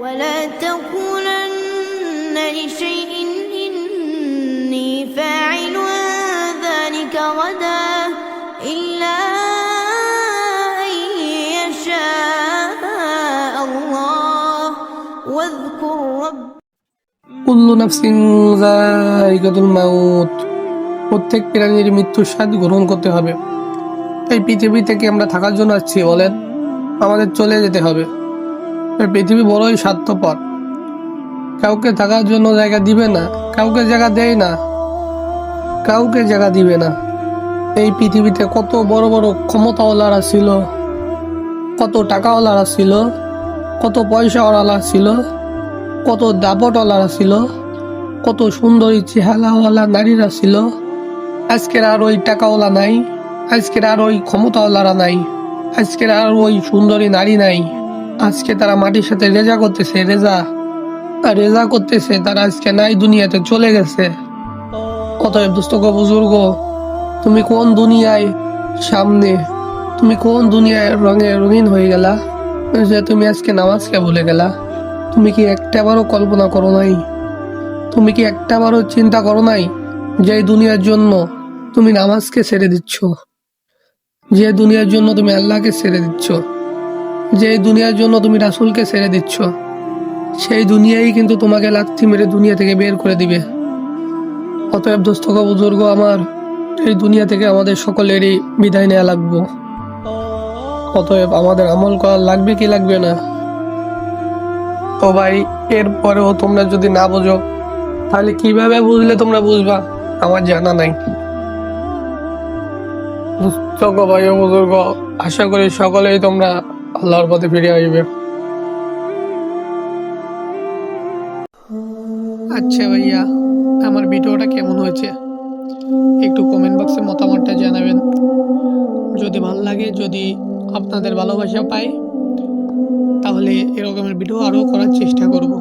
ولا تقولن لشيء إني فاعل ذلك غدا إلا أن يشاء الله واذكر رب কুল্লু নাফসিন যায়িকাতুল মাউত। প্রত্যেক প্রাণীর মৃত্যুর স্বাদ গ্রহণ করতে হবে। এই পৃথিবী থেকে আমরা থাকার জন্য আসছি বলেন, আমাদের চলে যেতে হবে। এই পৃথিবী বড়ই স্বার্থপর, কাউকে থাকার জন্য জায়গা দিবে না, কাউকে জায়গা দেয় না, কাউকে জায়গা দিবে না। এই পৃথিবীতে কত বড় বড় ক্ষমতাওয়ালারা ছিল, কত টাকাওয়ালারা ছিল, কত পয়সাওয়ালা ছিল, কত দাপটওয়ালারা ছিল, কত সুন্দরী চেহারাওয়ালা নারীরা ছিল। আজকের আর ওই টাকাওয়ালা নাই, আজকের আর ওই ক্ষমতাওয়ালারা নাই, আজকের আর ওই সুন্দরী নারী নাই। আজকে তারা মাটির সাথে রেজা করতেছে, রেজা করতেছে, তারা আজকে নাই, দুনিয়াতে চলে গেছে। অতএব দোস্ত গো, বুজুর্গ, তুমি কোন দুনিয়ায় সামনে, তুমি কোন দুনিয়ায় রঙে রঙিন হয়ে গেলা যে তুমি আজকে নামাজকে ভুলে গেলা? তুমি কি একটাবারও কল্পনা করো নাই? তুমি কি একটাবারও চিন্তা করো নাই যে দুনিয়ার জন্য তুমি নামাজকে ছেড়ে দিচ্ছ, যে দুনিয়ার জন্য তুমি আল্লাহকে ছেড়ে দিচ্ছ, যে দুনিয়ার জন্য তুমি রাসূলকে ছেড়ে দিচ্ছ, সেই দুনিয়াই কিন্তু তোমাকে লাথি মেরে দুনিয়া থেকে বের করে দিবে। অতএব দোস্ত গো, বুজুর্গ আমার, এই দুনিয়া থেকে আমাদের সকলেরই বিদায় নেওয়া লাগবে। অতএব আমাদের আমল করা লাগবে কি লাগবে না? তো ভাই, এরপরেও তোমরা যদি না বোঝো, তাহলে কিভাবে বুঝলে তোমরা বুঝবা আমার জানা নাই। বুঝছো গো ভাই ও বুজুর্গ, আশা করি সকলেই তোমরা আল্লাহর পথে ফিরে আসবে। আচ্ছা ভাইয়া, আমার ভিডিওটা কেমন হয়েছে একটু কমেন্ট বক্সে মতামতটা জানাবেন। যদি ভালো লাগে, যদি আপনাদের ভালোবাসা পাই, তাহলে এরকমের ভিডিও আরও করার চেষ্টা করব।